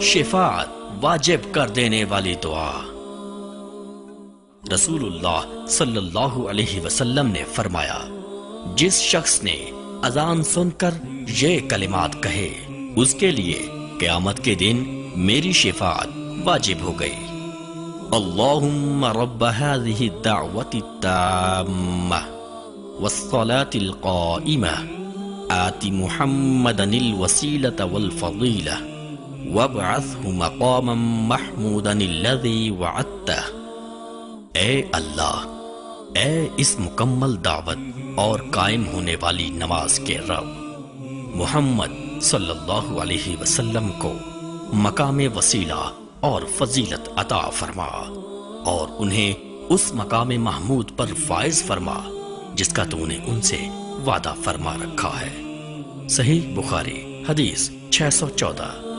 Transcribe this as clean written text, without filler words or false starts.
شفاعت واجب کر دینے والی دعا۔ رسول اللہ صلی اللہ علیہ وسلم نے فرمایا، جس شخص نے اذان سن کر یہ کلمات کہے اس کے لیے قیامت کے دن میری شفاعت واجب ہو گئی۔ اللہم رب هذه الدعوة التامة والصلاة القائمة آت محمدا الوسيلة والفضيلة وابعثه مقاما محمودا الذي وعدته۔ اے اللہ، اے اس مکمل دعوت اور قائم ہونے والی نماز کے رب، محمد صلی اللہ علیہ وسلم کو مقام وسیلہ اور فضیلت عطا فرما اور انہیں اس مقام محمود پر فائز فرما جس کا تو نے ان سے وعدہ فرما رکھا ہے۔ صحیح بخاری حدیث 614۔